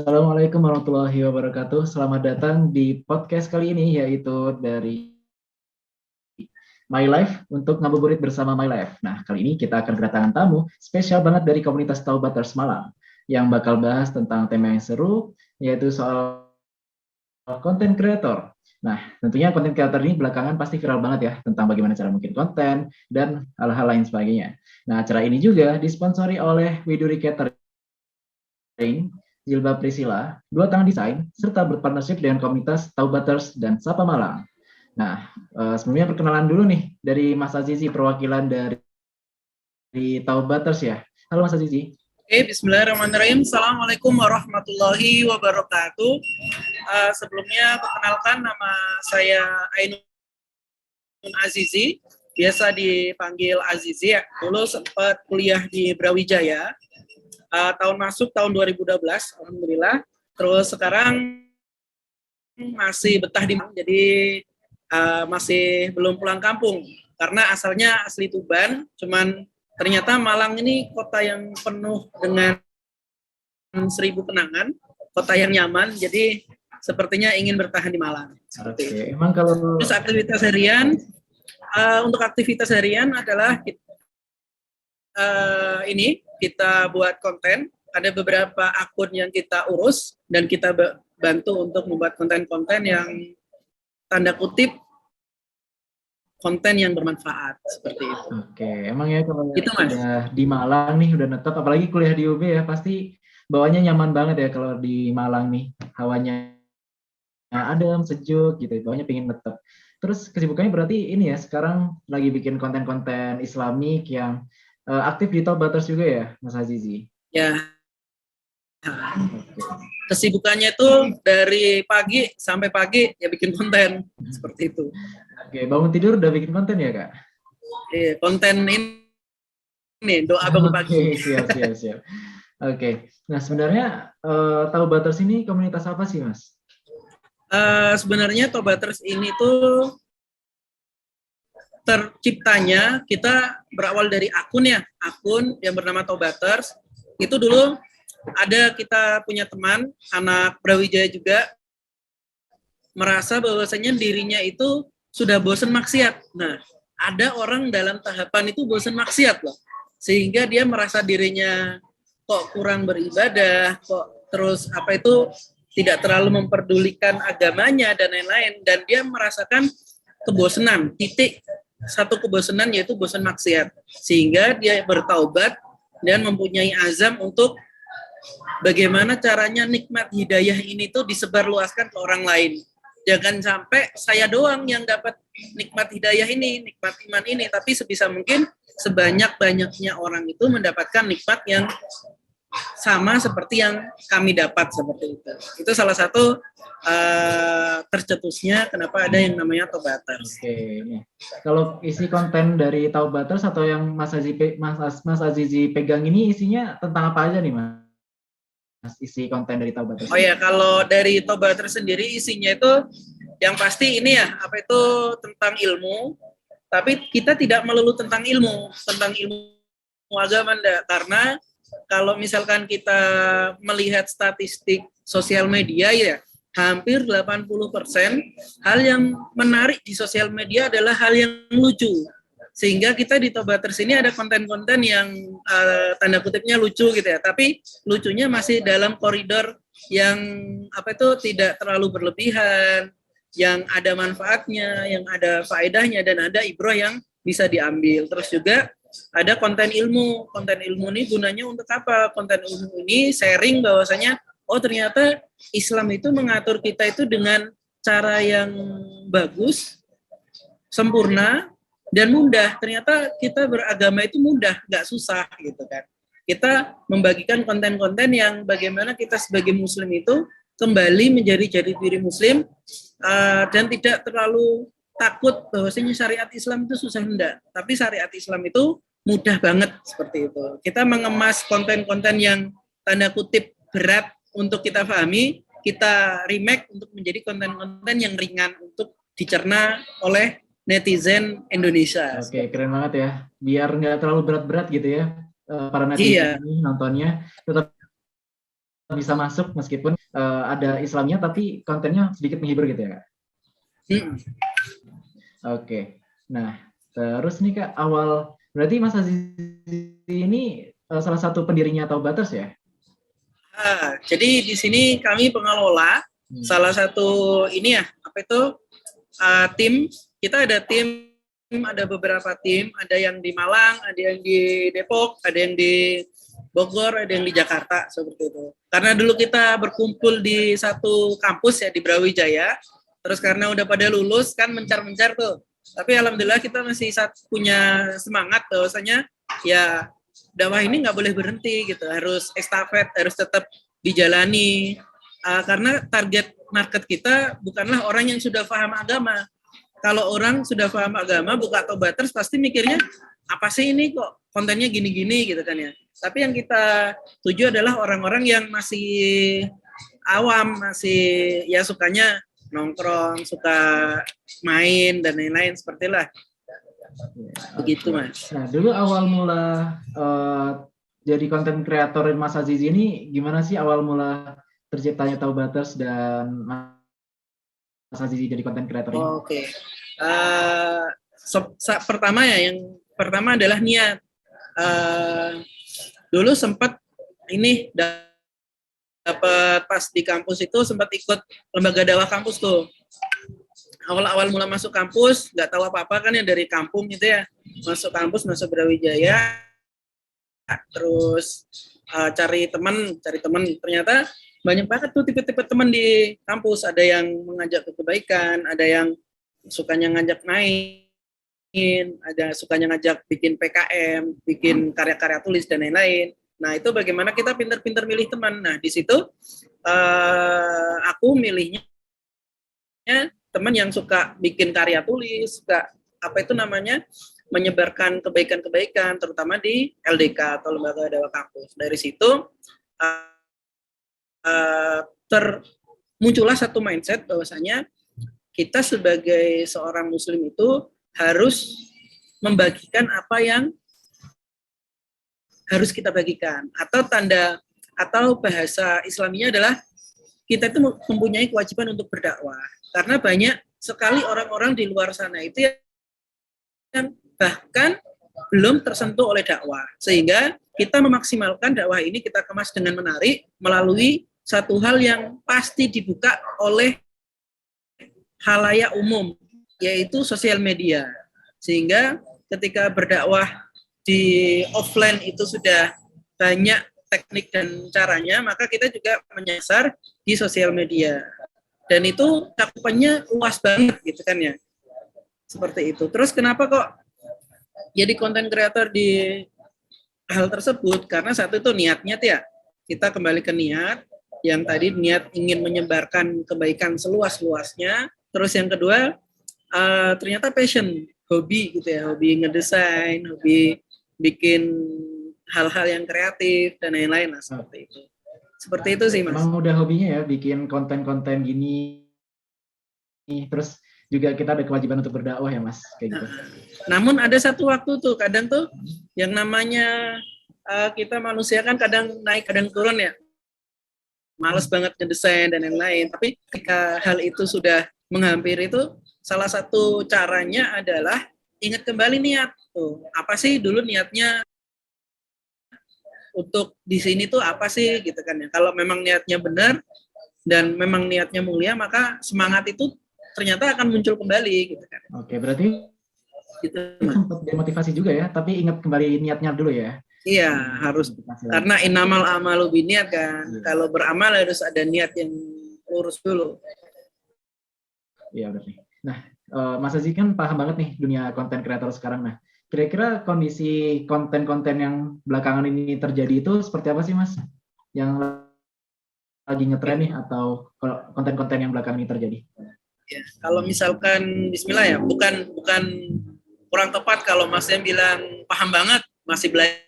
Assalamualaikum warahmatullahi wabarakatuh. Selamat datang di podcast kali ini, yaitu dari My Life untuk ngabuburit bersama My Life. Nah, kali ini kita akan kedatangan tamu spesial banget dari komunitas Taubaters Malang yang bakal bahas tentang tema yang seru, yaitu soal konten kreator. Nah, tentunya konten kreator ini belakangan pasti viral banget ya tentang bagaimana cara bikin konten dan hal-hal lain sebagainya. Nah, acara ini juga disponsori oleh Widuri Catering, Zilba Priscilla, Dua Tangan Desain, serta berpartnership dengan komunitas Taubaters dan Sapa Malang. Nah, sebelumnya perkenalan dulu nih dari Mas Azizi, perwakilan dari Taubaters ya. Halo Mas Azizi. Oke, bismillahirrahmanirrahim. Assalamualaikum warahmatullahi wabarakatuh. Sebelumnya perkenalkan, nama saya Ainun Azizi, biasa dipanggil Azizi ya. Dulu sempat kuliah di Brawijaya, tahun masuk tahun 2012, alhamdulillah. Terus sekarang masih betah di Malang, jadi masih belum pulang kampung karena asalnya asli Tuban, cuman ternyata Malang ini kota yang penuh dengan 1000 kenangan, kota yang nyaman, jadi sepertinya ingin bertahan di Malang. Oke, emang kalau Terus aktivitas harian, untuk aktivitas harian adalah ini kita buat konten, ada beberapa akun yang kita urus dan kita bantu untuk membuat konten-konten yang tanda kutip konten yang bermanfaat seperti itu. Oke, emang ya kalau Itu Mas. udah di Malang nih udah netep, apalagi kuliah di UB ya pasti bawahnya nyaman banget ya kalau di Malang nih, hawanya adem, sejuk gitu, bawahnya pengen netep. Terus kesibukannya berarti ini ya sekarang lagi bikin konten-konten Islamik yang aktif di Taubaters juga ya, Mas Azizi? Ya, Oke. kesibukannya itu dari pagi sampai pagi ya bikin konten seperti itu. Oke, bangun tidur udah bikin konten ya Kak? Konten ini doa bangun pagi. Oke, siap. Oke, nah sebenarnya Taubaters ini komunitas apa sih Mas? Sebenarnya Taubaters ini tuh terciptanya kita berawal dari akun yang bernama Taubaters. Itu dulu ada kita punya teman anak Brawijaya juga merasa bahwasanya dirinya itu sudah bosan maksiat. Nah, ada orang dalam tahapan itu bosan maksiat loh. Sehingga dia merasa dirinya kok kurang beribadah, kok terus tidak terlalu memperdulikan agamanya dan lain-lain, dan dia merasakan kebosanan, satu kebosanan yaitu bosan maksiat. Sehingga dia bertaubat dan mempunyai azam untuk bagaimana caranya nikmat hidayah ini tuh disebarluaskan ke orang lain. Jangan sampai saya doang yang dapat nikmat hidayah ini, nikmat iman ini, tapi sebisa mungkin sebanyak-banyaknya orang itu mendapatkan nikmat yang sama seperti yang kami dapat, seperti itu. Itu salah satu tercetusnya kenapa ada yang namanya Taubaters. Oke, kalau isi konten dari Taubaters atau yang Mas Azizi pegang ini isinya tentang apa aja nih Mas? Isi konten dari Taubaters? Oh ya, kalau dari Taubaters sendiri isinya itu yang pasti ini ya, tentang ilmu, tapi kita tidak melulu tentang ilmu agama enggak, karena kalau misalkan kita melihat statistik sosial media ya, hampir 80% hal yang menarik di sosial media adalah hal yang lucu. Sehingga kita di Taubaters ini ada konten-konten yang tanda kutipnya lucu gitu ya, tapi lucunya masih dalam koridor yang tidak terlalu berlebihan, yang ada manfaatnya, yang ada faedahnya, dan ada ibrah yang bisa diambil. Terus juga ada konten ilmu. Konten ilmu ini gunanya untuk apa? Konten ilmu ini sharing bahwasanya ternyata Islam itu mengatur kita itu dengan cara yang bagus, sempurna, dan mudah. Ternyata kita beragama itu mudah, nggak susah gitu kan. Kita membagikan konten-konten yang bagaimana kita sebagai muslim itu kembali menjadi diri muslim, dan tidak terlalu takut bahwasanya syariat Islam itu susah, enggak. Tapi syariat Islam itu mudah banget, seperti itu. Kita mengemas konten-konten yang tanda kutip berat untuk kita pahami, kita remake untuk menjadi konten-konten yang ringan untuk dicerna oleh netizen Indonesia. Oke, keren banget ya. Biar nggak terlalu berat-berat gitu ya para netizen ini nontonnya. bisa masuk meskipun ada Islamnya tapi kontennya sedikit menghibur gitu ya Kak? Oke. Nah, terus nih Kak, berarti Mas Aziz ini salah satu pendirinya Taubaters ya? Jadi di sini kami pengelola salah satu ini ya, apa itu tim. Kita ada tim, ada beberapa tim, ada yang di Malang, ada yang di Depok, ada yang di Bogor, ada yang di Jakarta, seperti itu. Karena dulu kita berkumpul di satu kampus ya di Brawijaya, terus karena udah pada lulus kan mencar-mencar tuh. Tapi alhamdulillah kita masih punya semangat bahwasanya ya dakwah ini nggak boleh berhenti gitu, harus estafet, harus tetap dijalani. Karena target market kita bukanlah orang yang sudah paham agama. Kalau orang sudah paham agama, buka Taubaters pasti mikirnya apa sih ini kok kontennya gini-gini gitu kan ya. Tapi yang kita tuju adalah orang-orang yang masih awam, masih ya sukanya nongkrong, suka main dan lain-lain seperti lah. Begitu Mas. Nah dulu awal mula jadi konten kreator Mas Aziz ini gimana sih awal mula terciptanya Taubaters dan Mas Aziz jadi konten kreator ini? Oke. Pertama ya, yang pertama adalah niat. Dulu sempat ini dapat pas di kampus itu sempat ikut lembaga dakwah kampus tuh. Awal-awal mula masuk kampus nggak tahu apa-apa kan ya dari kampung gitu ya. Masuk kampus, masuk Brawijaya, terus cari teman. Ternyata banyak banget tuh tipe-tipe teman di kampus. Ada yang mengajak ke kebaikan, ada yang sukanya ngajak main, ada sukanya ngajak bikin PKM, bikin karya-karya tulis dan lain-lain. Nah itu bagaimana kita pinter-pinter milih teman. Nah di situ aku milihnya teman yang suka bikin karya tulis, suka apa itu namanya menyebarkan kebaikan-kebaikan, terutama di LDK atau lembaga dakwah kampus. Dari situ muncullah satu mindset bahwasanya kita sebagai seorang muslim itu harus membagikan apa yang harus kita bagikan, atau bahasa Islaminya adalah kita itu mempunyai kewajiban untuk berdakwah. Karena banyak sekali orang-orang di luar sana itu yang bahkan belum tersentuh oleh dakwah. Sehingga kita memaksimalkan dakwah ini kita kemas dengan menarik melalui satu hal yang pasti dibuka oleh halayak umum, yaitu sosial media. Sehingga ketika berdakwah di offline itu sudah banyak teknik dan caranya, maka kita juga menyasar di sosial media. Dan itu cakupannya luas banget gitu kan ya. Seperti itu. Terus kenapa kok jadi konten kreator di hal tersebut? Karena satu itu niatnya ya. Kita kembali ke niat. Yang tadi niat ingin menyebarkan kebaikan seluas-luasnya. Terus yang kedua, ternyata passion, hobi gitu ya. Hobi ngedesain, hobi bikin hal-hal yang kreatif dan lain-lain lah seperti itu. Seperti itu sih Mas. Emang udah hobinya ya bikin konten-konten gini. Terus juga kita ada kewajiban untuk berdakwah ya Mas, kayak gitu. Namun ada satu waktu tuh kadang tuh yang namanya kita manusia kan kadang naik kadang turun ya. Males banget ngedesain dan lain-lain. Tapi ketika hal itu sudah menghampiri itu, salah satu caranya adalah ingat kembali niat tuh. Apa sih dulu niatnya untuk di sini tuh apa sih gitu kan ya. Kalau memang niatnya benar dan memang niatnya mulia, maka semangat itu ternyata akan muncul kembali gitu kan. Oke, berarti gitu. Sempat demotivasi juga ya, tapi ingat kembali niatnya dulu ya. Iya, harus karena innamal a'malu binniyat kan. Iya. Kalau beramal harus ada niat yang lurus dulu. Iya, berarti. Nah, Mas Aziz kan paham banget nih dunia konten kreator sekarang. Nah, kira-kira kondisi konten-konten yang belakangan ini terjadi itu seperti apa sih Mas? Yang lagi ngetren nih atau konten-konten yang belakangan ini terjadi? Ya, kalau misalkan Bismillah ya, bukan kurang tepat kalau Masnya bilang paham banget, masih belajar.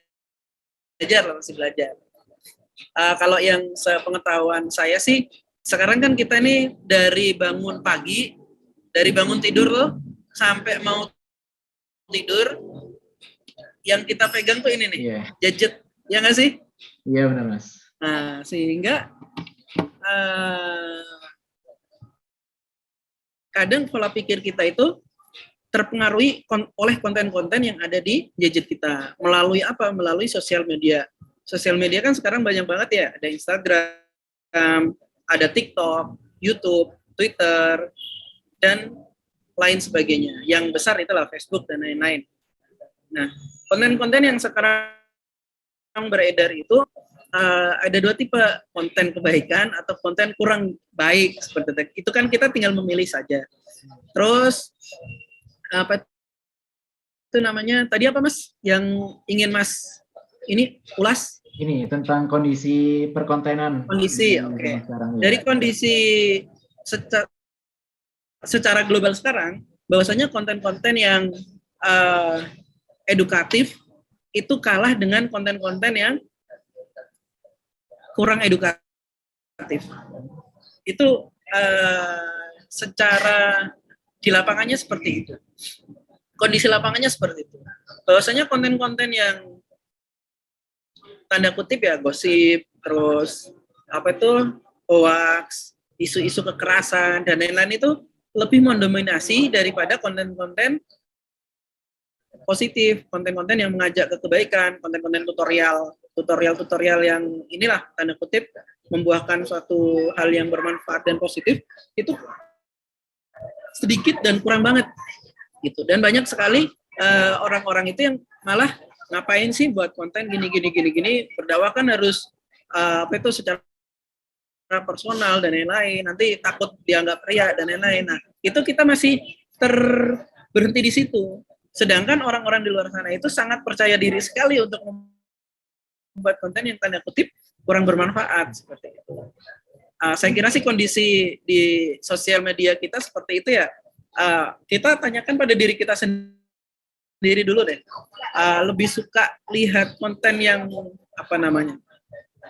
Kalau yang sepengetahuan saya sih, sekarang kan kita ini dari bangun pagi, dari bangun tidur loh, sampai mau tidur, yang kita pegang tuh ini nih, gadget, ya nggak sih? Iya benar Mas. Nah, sehingga kadang pola pikir kita itu terpengaruhi oleh konten-konten yang ada di gadget kita. Melalui apa? Melalui sosial media. Sosial media kan sekarang banyak banget ya. Ada Instagram, ada TikTok, YouTube, Twitter, dan lain sebagainya. Yang besar itulah Facebook dan lain-lain. Nah, konten-konten yang sekarang beredar itu ada dua tipe, konten kebaikan atau konten kurang baik seperti itu. Itu kan kita tinggal memilih saja. Terus apa itu namanya? Tadi apa Mas? Yang ingin Mas ini ulas? Ini tentang kondisi perkontenan. Kondisi, oke. Dari kondisi secara global sekarang, bahwasanya konten-konten yang edukatif itu kalah dengan konten-konten yang kurang edukatif. Itu secara di lapangannya seperti itu. Kondisi lapangannya seperti itu. Bahwasanya konten-konten yang tanda kutip ya gosip, terus apa itu hoax, isu-isu kekerasan dan lain-lain itu lebih mendominasi daripada konten-konten positif, konten-konten yang mengajak ke kebaikan, konten-konten tutorial yang inilah tanda kutip membuahkan suatu hal yang bermanfaat dan positif, itu sedikit dan kurang banget gitu. Dan banyak sekali orang-orang itu yang malah ngapain sih buat konten gini, berdakwah kan harus apa itu secara personal dan lain-lain, nanti takut dianggap ria dan lain-lain. Nah, itu kita masih berhenti di situ. Sedangkan orang-orang di luar sana itu sangat percaya diri sekali untuk membuat konten yang tanda kutip kurang bermanfaat seperti itu. Saya kira sih kondisi di sosial media kita seperti itu ya. Kita tanyakan pada diri kita sendiri dulu deh. Lebih suka lihat konten yang apa namanya?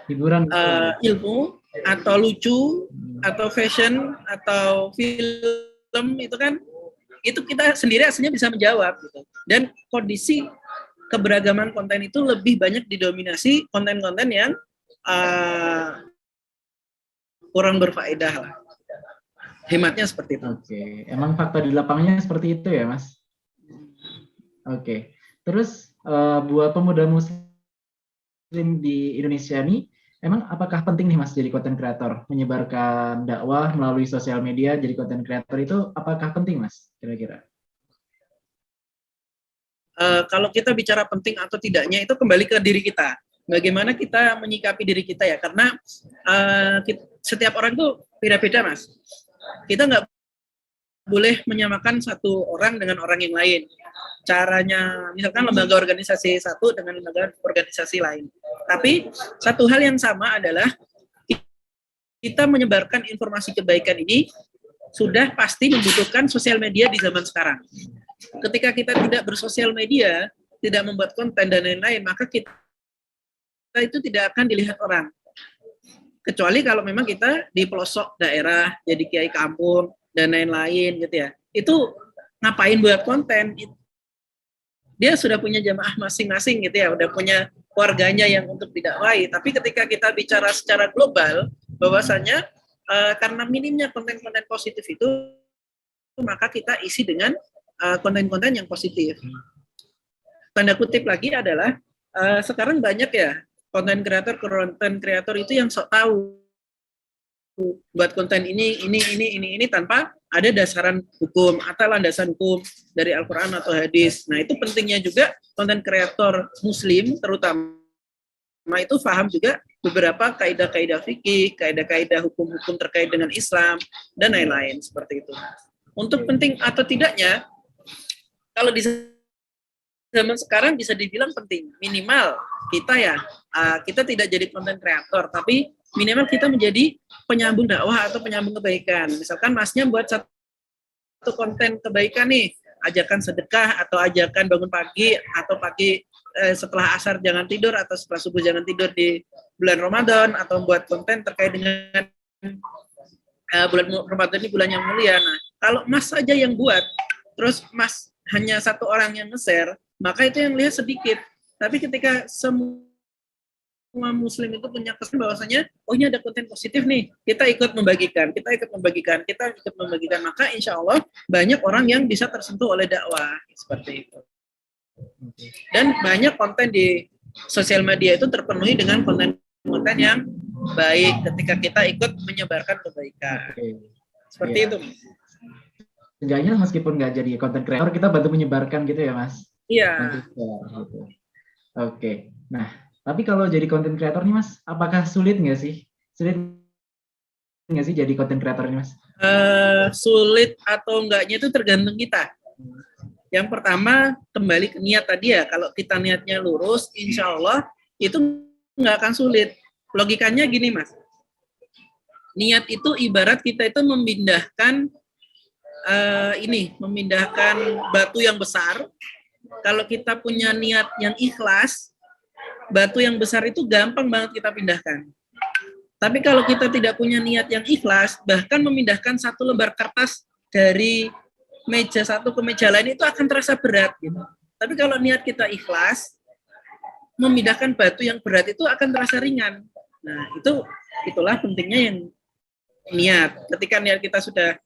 Hiburan, ilmu atau lucu atau fashion atau film, itu kan itu kita sendiri aslinya bisa menjawab gitu. Dan kondisi keberagaman konten itu lebih banyak didominasi konten-konten yang kurang berfaedah lah. Hematnya seperti itu. Oke, emang fakta di lapangnya seperti itu ya, Mas? Oke, terus buat pemuda muslim di Indonesia nih, emang apakah penting nih Mas jadi konten kreator? Menyebarkan dakwah melalui sosial media jadi konten kreator itu apakah penting Mas kira-kira? Kalau kita bicara penting atau tidaknya itu kembali ke diri kita. Bagaimana kita menyikapi diri kita ya, karena setiap orang tuh beda-beda Mas. Kita nggak boleh menyamakan satu orang dengan orang yang lain. Caranya, misalkan lembaga organisasi satu dengan lembaga organisasi lain. Tapi satu hal yang sama adalah kita menyebarkan informasi kebaikan ini sudah pasti membutuhkan sosial media di zaman sekarang. Ketika kita tidak bersosial media, tidak membuat konten dan lain-lain, maka kita itu tidak akan dilihat orang. Kecuali kalau memang kita di pelosok daerah, jadi kiai kampung dan lain-lain gitu ya. Itu ngapain buat konten? Dia sudah punya jamaah masing-masing gitu ya, udah punya keluarganya yang untuk didakwai. Tapi ketika kita bicara secara global, bahwasanya karena minimnya konten-konten positif itu, maka kita isi dengan konten-konten yang positif. Tanda kutip lagi adalah sekarang banyak ya konten kreator itu yang sok tahu buat konten ini tanpa ada dasaran hukum atau landasan hukum dari Al-Quran atau hadis. Nah, itu pentingnya juga konten kreator muslim terutama itu paham juga beberapa kaidah-kaidah fikih, kaidah-kaidah hukum-hukum terkait dengan Islam dan lain-lain seperti itu. Untuk penting atau tidaknya, kalau di zaman sekarang bisa dibilang penting. Minimal kita ya, kita tidak jadi konten kreator, tapi minimal kita menjadi penyambung dakwah atau penyambung kebaikan. Misalkan Masnya buat satu konten kebaikan nih, ajakan sedekah atau ajakan bangun pagi atau pagi setelah asar jangan tidur atau setelah subuh jangan tidur di bulan Ramadan, atau buat konten terkait dengan bulan Ramadan ini bulan yang mulia. Nah, kalau Mas saja yang buat, terus Mas hanya satu orang yang nge-share, maka itu yang lihat sedikit. Tapi ketika semua muslim itu punya kesan bahwasanya oh ini ada konten positif nih, kita ikut membagikan, maka insya Allah banyak orang yang bisa tersentuh oleh dakwah seperti itu. Dan banyak konten di sosial media itu terpenuhi dengan konten-konten yang baik ketika kita ikut menyebarkan kebaikan. Seperti itu. Seenggaknya meskipun nggak jadi konten kreator, kita bantu menyebarkan gitu ya, Mas? Iya. Gitu. Oke. Nah, tapi kalau jadi konten kreator nih, Mas, apakah sulit nggak sih? Sulit nggak sih jadi konten kreator nih, Mas? Sulit atau enggaknya itu tergantung kita. Yang pertama, kembali ke niat tadi ya. Kalau kita niatnya lurus, insya Allah itu nggak akan sulit. Logikanya gini, Mas. Niat itu ibarat kita itu memindahkan memindahkan batu yang besar. Kalau kita punya niat yang ikhlas, batu yang besar itu gampang banget kita pindahkan. Tapi kalau kita tidak punya niat yang ikhlas, bahkan memindahkan satu lembar kertas dari meja satu ke meja lain itu akan terasa berat gitu. Tapi kalau niat kita ikhlas, memindahkan batu yang berat itu akan terasa ringan. Nah, itulah pentingnya yang niat. Ketika niat kita sudah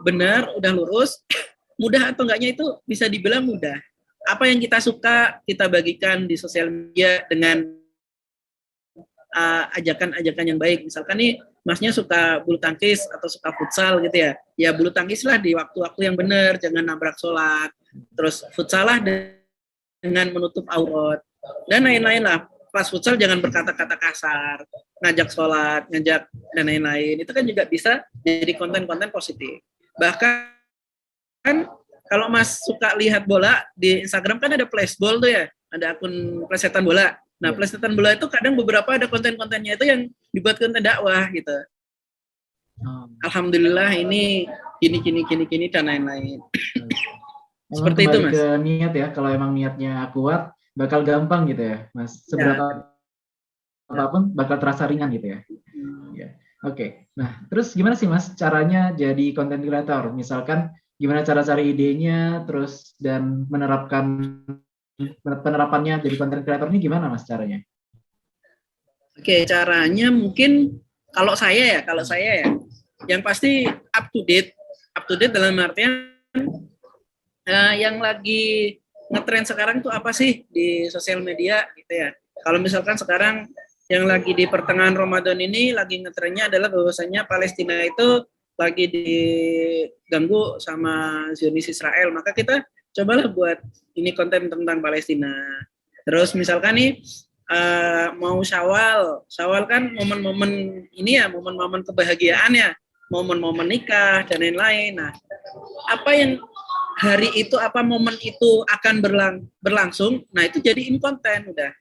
benar, udah lurus, mudah atau enggaknya itu bisa dibilang mudah. Apa yang kita suka, kita bagikan di sosial media dengan ajakan-ajakan yang baik. Misalkan nih, Masnya suka bulu tangkis atau suka futsal gitu ya. Ya bulu tangkis lah di waktu-waktu yang benar, jangan nabrak sholat. Terus futsal lah dengan menutup aurat. Dan lain-lain lah. Pas futsal jangan berkata-kata kasar, ngajak sholat, ngajak dan lain-lain. Itu kan juga bisa jadi konten-konten positif. Bahkan kalau Mas suka lihat bola, di Instagram kan ada flashball tuh ya, ada akun plesetan bola. Nah, plesetan bola itu kadang beberapa ada konten-kontennya itu yang dibuat konten dakwah gitu. Alhamdulillah ini gini dan lain-lain. Seperti itu, Mas. Ke niat ya, kalau emang niatnya kuat, bakal gampang gitu ya, Mas. Seberapa apapun bakal terasa ringan gitu ya. Ya. Oke. Nah, terus gimana sih, Mas, caranya jadi konten kreator? Misalkan gimana cara cari idenya, terus dan penerapannya jadi konten kreator ini gimana, Mas, caranya? Oke, caranya mungkin kalau saya ya, yang pasti up to date dalam artian yang lagi ngetrend sekarang itu apa sih di sosial media gitu ya. Kalau misalkan sekarang yang lagi di pertengahan Ramadan ini lagi ngetrennya adalah bahwasanya Palestina itu lagi diganggu sama Zionis Israel, maka kita cobalah buat ini konten tentang Palestina. Terus misalkan nih mau Syawal kan momen-momen ini ya, momen-momen kebahagiaan ya, momen-momen nikah dan lain-lain. Nah, apa yang hari itu, apa momen itu akan berlangsung, nah itu jadiin konten udah.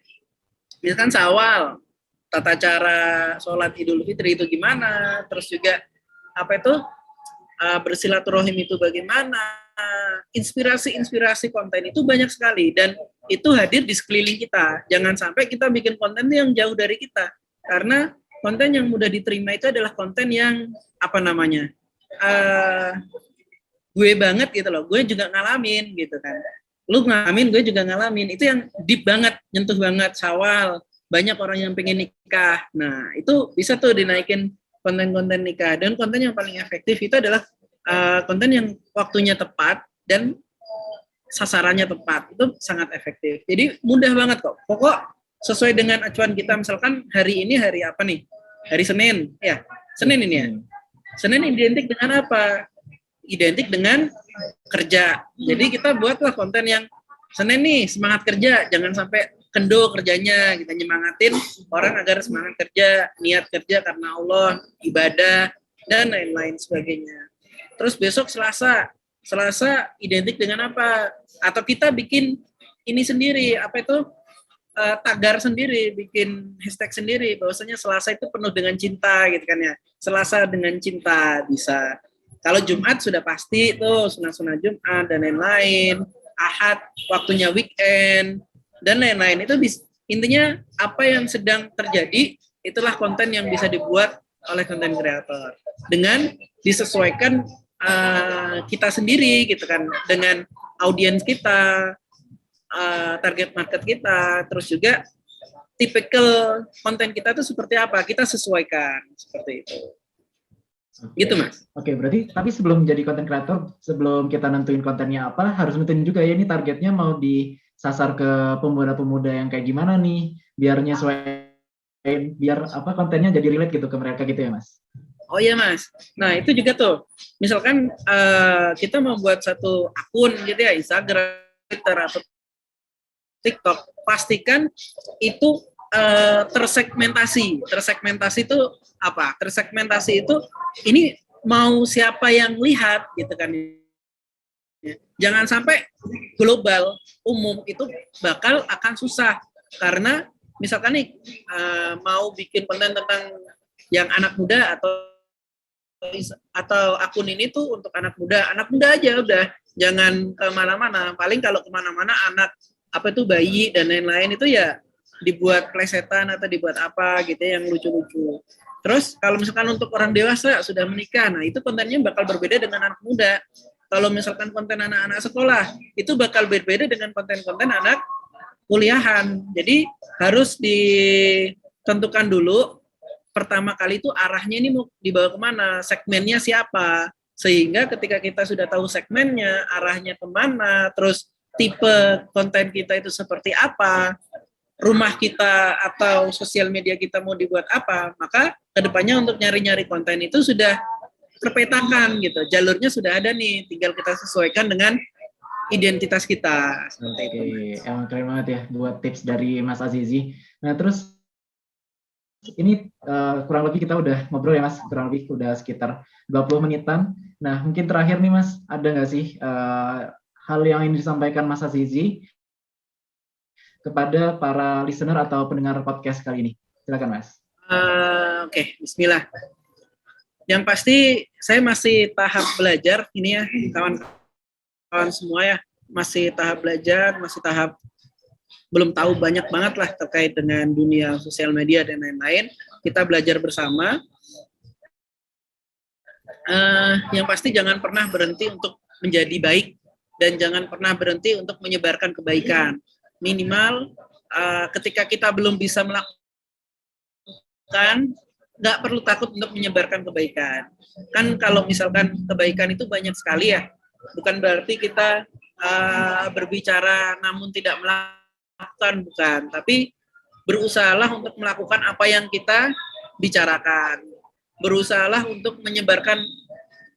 Misalkan Syawal, tata cara sholat Idul Fitri itu gimana, terus juga apa itu bersilaturahim itu bagaimana, inspirasi konten itu banyak sekali dan itu hadir di sekeliling kita. Jangan sampai kita bikin konten yang jauh dari kita, karena konten yang mudah diterima itu adalah konten yang apa namanya gue banget gitu loh, gue juga ngalamin gitu kan, lu ngalamin, gue juga ngalamin, itu yang deep banget, nyentuh banget. Syawal banyak orang yang pengen nikah, nah itu bisa tuh dinaikin konten-konten nikah. Dan konten yang paling efektif itu adalah konten yang waktunya tepat dan sasarannya tepat, itu sangat efektif. Jadi mudah banget kok, pokok sesuai dengan acuan kita. Misalkan hari ini hari apa nih, hari Senin ya, Senin ini ya, Senin identik dengan apa? Identik dengan kerja. Jadi kita buatlah konten yang Senin nih semangat kerja, jangan sampai kendo kerjanya, kita nyemangatin orang agar semangat kerja, niat kerja karena Allah, ibadah dan lain-lain sebagainya. Terus besok Selasa identik dengan apa? Atau kita bikin ini sendiri, apa itu tagar sendiri, bikin hashtag sendiri bahwasanya Selasa itu penuh dengan cinta gitu kan ya. Selasa dengan cinta bisa. Kalau Jumat sudah pasti tuh sunah-sunah Jumat dan lain-lain. Ahad waktunya weekend dan lain-lain. Itu intinya apa yang sedang terjadi itulah konten yang bisa dibuat oleh konten kreator dengan disesuaikan kita sendiri gitu kan, dengan audiens kita, target market kita, terus juga tipikal konten kita itu seperti apa, kita sesuaikan seperti itu. Gitu Mas. Oke, berarti tapi sebelum jadi konten kreator, sebelum kita nentuin kontennya apa, harus nentuin juga ya ini targetnya mau disasar ke pemuda-pemuda yang kayak gimana nih, biar nyesuaiin, biar apa kontennya jadi relate gitu ke mereka gitu ya Mas. Oh iya Mas. Nah itu juga tuh, misalkan kita membuat satu akun gitu ya, Instagram, Twitter atau TikTok, pastikan itu tersegmentasi. Tersegmentasi itu apa? Tersegmentasi itu ini mau siapa yang lihat gitu kan. Jangan sampai global, umum itu bakal akan susah karena misalkan nih mau bikin konten tentang yang anak muda atau akun ini tuh untuk anak muda aja udah, jangan kemana-mana. Paling kalau kemana-mana anak apa itu bayi dan lain-lain itu ya dibuat plesetan atau dibuat apa gitu yang lucu-lucu. Terus kalau misalkan untuk orang dewasa sudah menikah, nah itu kontennya bakal berbeda dengan anak muda. Kalau misalkan konten anak-anak sekolah, itu bakal berbeda dengan konten-konten anak kuliahan. Jadi harus ditentukan dulu pertama kali itu arahnya ini mau dibawa kemana, segmennya siapa. Sehingga ketika kita sudah tahu segmennya, arahnya kemana, terus tipe konten kita itu seperti apa, rumah kita atau sosial media kita mau dibuat apa, maka kedepannya untuk nyari-nyari konten itu sudah terpetakan gitu, jalurnya sudah ada nih, tinggal kita sesuaikan dengan identitas kita. Seperti itu. Emang keren banget ya buat tips dari Mas Azizi. Nah terus ini kurang lebih kita udah ngobrol ya Mas, kurang lebih udah sekitar 20 menitan. Nah mungkin terakhir nih Mas, ada nggak sih hal yang ingin disampaikan Mas Azizi kepada para listener atau pendengar podcast kali ini? Silakan Mas. Oke, bismillah. Yang pasti saya masih tahap belajar ini ya, kawan-kawan semua ya, masih tahap belajar, masih tahap belum tahu banyak banget lah terkait dengan dunia sosial media dan lain-lain. Kita belajar bersama. Yang pasti jangan pernah berhenti untuk menjadi baik dan jangan pernah berhenti untuk menyebarkan kebaikan. Minimal ketika kita belum bisa melakukan, nggak perlu takut untuk menyebarkan kebaikan. Kan kalau misalkan kebaikan itu banyak sekali ya, bukan berarti kita berbicara namun tidak melakukan, bukan. Tapi berusahalah untuk melakukan apa yang kita bicarakan. Berusahalah untuk menyebarkan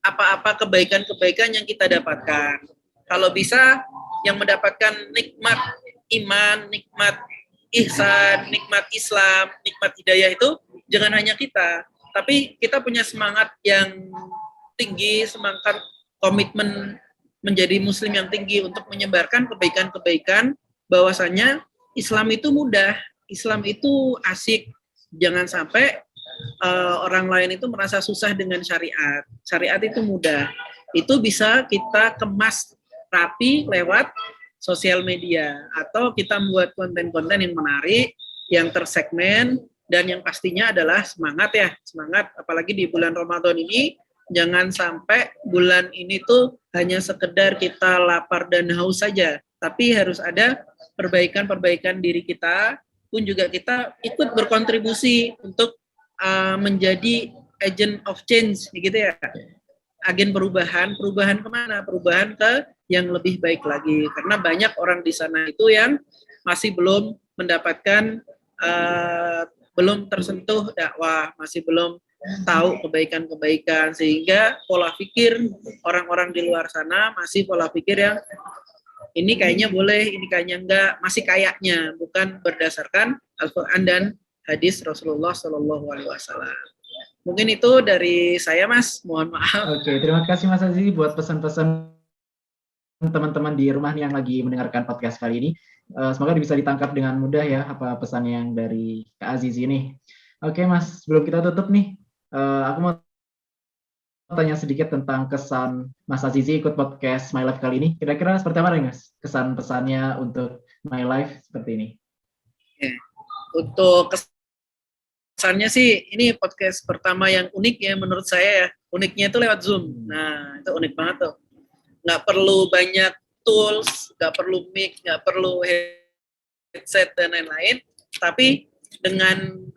apa-apa kebaikan-kebaikan yang kita dapatkan. Kalau bisa yang mendapatkan nikmat iman, nikmat ihsan, nikmat Islam, nikmat hidayah itu jangan hanya kita, tapi kita punya semangat yang tinggi, semangat komitmen menjadi muslim yang tinggi untuk menyebarkan kebaikan-kebaikan, bahwasanya Islam itu mudah, Islam itu asik. Jangan sampai orang lain itu merasa susah dengan syariat. Syariat itu mudah. Itu bisa kita kemas rapi lewat sosial media, atau kita membuat konten-konten yang menarik, yang tersegmen, dan yang pastinya adalah semangat ya, semangat. Apalagi di bulan Ramadan ini, jangan sampai bulan ini tuh hanya sekedar kita lapar dan haus saja, tapi harus ada perbaikan-perbaikan diri kita, pun juga kita ikut berkontribusi untuk menjadi agent of change, gitu ya. Agen perubahan kemana? Perubahan ke yang lebih baik lagi. Karena banyak orang di sana itu yang masih belum mendapatkan, belum tersentuh dakwah, masih belum tahu kebaikan-kebaikan, sehingga pola pikir orang-orang di luar sana masih pola pikir yang ini kayaknya boleh, ini kayaknya enggak, masih kayaknya, bukan berdasarkan Al-Quran dan hadis Rasulullah Shallallahu Alaihi Wasallam. Mungkin itu dari saya, Mas. Mohon maaf. Oke, terima kasih Mas Azizi buat pesan-pesan teman-teman di rumah yang lagi mendengarkan podcast kali ini. Semoga bisa ditangkap dengan mudah ya apa pesan yang dari Kak Azizi ini. Oke Mas, sebelum kita tutup nih, aku mau tanya sedikit tentang kesan Mas Azizi ikut podcast My Life kali ini. Kira-kira seperti apa nih Mas? Kesan pesannya untuk My Life seperti ini. Untuk kesannya sih, ini podcast pertama yang unik ya menurut saya ya. Uniknya itu lewat Zoom. Nah, itu unik banget tuh. Nggak perlu banyak tools, nggak perlu mic, nggak perlu headset dan lain-lain. Tapi dengan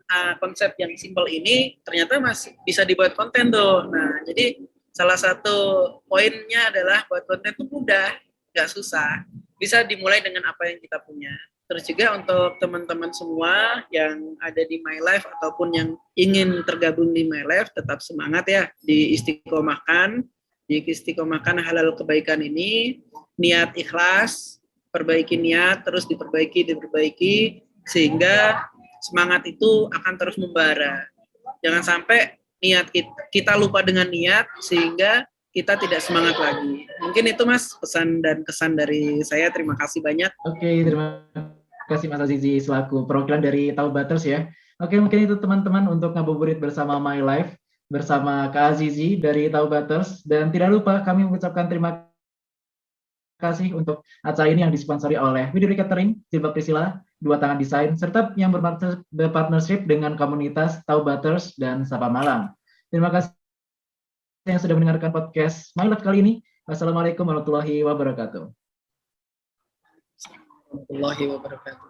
konsep yang simpel ini ternyata masih bisa dibuat konten tuh. Nah, jadi salah satu poinnya adalah buat konten itu mudah, nggak susah. Bisa dimulai dengan apa yang kita punya. Terus juga untuk teman-teman semua yang ada di My Life ataupun yang ingin tergabung di My Life, tetap semangat ya, diistiqomahkan halal kebaikan ini, niat ikhlas, perbaiki niat, terus diperbaiki, sehingga semangat itu akan terus membara. Jangan sampai niat kita lupa dengan niat, sehingga kita tidak semangat lagi. Mungkin itu Mas pesan dan kesan dari saya. Terima kasih banyak. Oke, terima kasih Mas Azizi selaku perwakilan dari Taubaters ya. Oke, mungkin itu teman-teman untuk ngabuburit bersama My Life bersama Kak Azizi dari Taubaters, dan tidak lupa kami mengucapkan terima kasih untuk acara ini yang disponsori oleh Widuri Catering, Jilbab Priscilla, Dua Tangan Desain, serta yang berpartnership dengan komunitas Taubaters dan Sapa Malang. Terima kasih yang sudah mendengarkan podcast My Life kali ini. Wassalamualaikum warahmatullahi wabarakatuh. Warahmatullahi wabarakatuh.